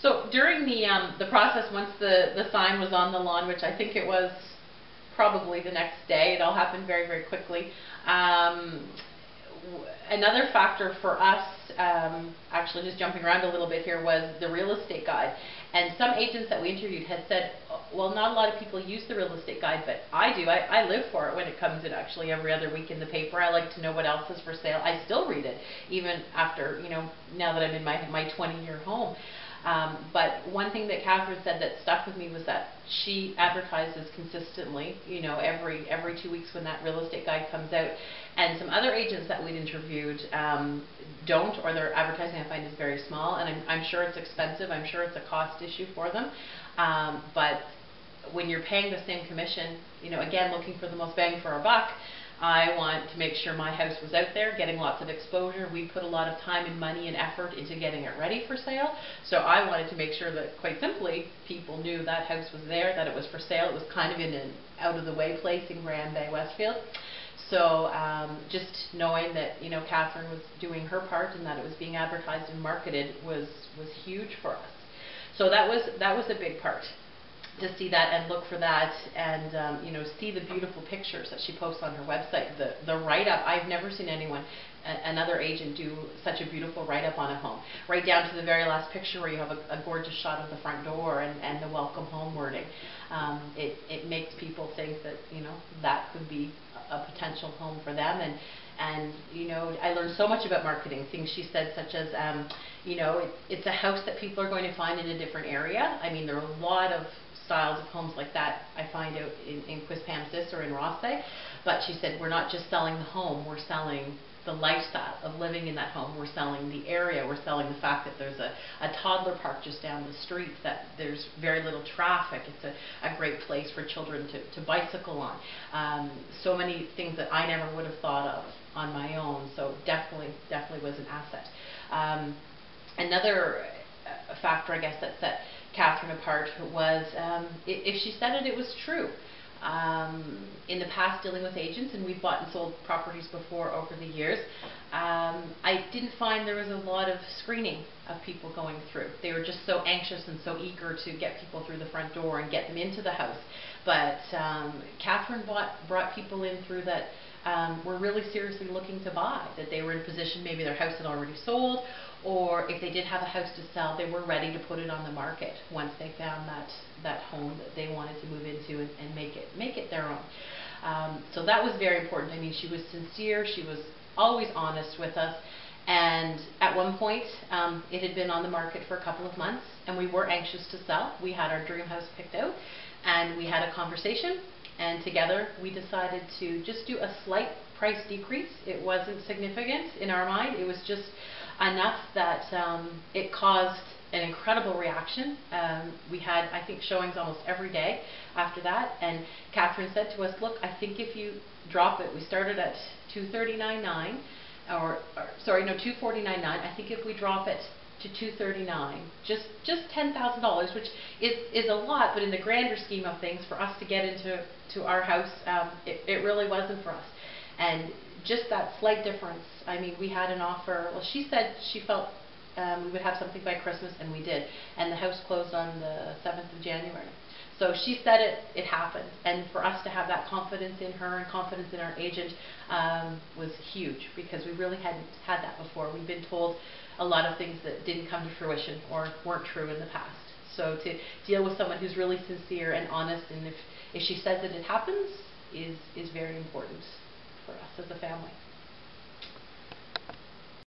So during the process, once the sign was on the lawn, which I think it was probably the next day, it all happened very, very quickly. Another factor for us, actually just jumping around a little bit here, was the real estate guide. And some agents that we interviewed had said, well, not a lot of people use the real estate guide, but I do. I live for it when it comes in actually every other week in the paper. I like to know what else is for sale. I still read it, even after, now that I'm in my 20-year home. But one thing that Catherine said that stuck with me was that she advertises consistently, every 2 weeks when that real estate guide comes out. And some other agents that we'd interviewed don't, or their advertising I find is very small, and I'm sure it's expensive. I'm sure it's a cost issue for them. But when you're paying the same commission, again, looking for the most bang for our buck, I want to make sure my house was out there, getting lots of exposure. We put a lot of time and money and effort into getting it ready for sale. So I wanted to make sure that, quite simply, people knew that house was there, that it was for sale. It was kind of in an out-of-the-way place in Grand Bay, Westfield. So just knowing that, Catherine was doing her part and that it was being advertised and marketed was huge for us. So that was a big part, to see that and look for that, and see the beautiful pictures that she posts on her website. The write-up, I've never seen anyone, another agent, do such a beautiful write-up on a home, right down to the very last picture where you have a gorgeous shot of the front door and the welcome home wording. It makes people think that that could be a potential home for them. And I learned so much about marketing, things she said, such as, it's a house that people are going to find in a different area. I mean, there are a lot of styles of homes like that I find out in Quispamsis or in Rothesay. But she said, we're not just selling the home, we're selling the lifestyle of living in that home. We're selling the area. We're selling the fact that there's a toddler park just down the street, that there's very little traffic. It's a great place for children to bicycle on. So many things that I never would have thought of on my own. So definitely was an asset. Another factor, I guess, that set Catherine apart was if she said it was true. In the past, dealing with agents, and we've bought and sold properties before over the years, I didn't find there was a lot of screening of people going through. They were just so anxious and so eager to get people through the front door and get them into the house. But Catherine brought people in through that were really seriously looking to buy, that they were in a position, maybe their house had already sold, or if they did have a house to sell, they were ready to put it on the market once they found that home that they wanted to move into and make it their own. So that was very important. I mean, she was sincere. She was always honest with us. And at one point, it had been on the market for a couple of months, and we were anxious to sell. We had our dream house picked out, and we had a conversation. And together, we decided to just do a slight price decrease. It wasn't significant in our mind. It was just enough that it caused an incredible reaction. We had, I think, showings almost every day after that. And Catherine said to us, look, I think if you drop it, we started at $239.9, $249.9. I think if we drop it to $239, just $10,000, which is a lot, but in the grander scheme of things, for us to get into our house, it really wasn't for us. And just that slight difference. I mean, we had an offer. Well, she said she felt we would have something by Christmas, and we did. And the house closed on the 7th of January. So she said it happened. And for us to have that confidence in her and confidence in our agent was huge, because we really hadn't had that before. We've been told a lot of things that didn't come to fruition or weren't true in the past. So to deal with someone who's really sincere and honest, and if she says that it happens, is very important for us as a family.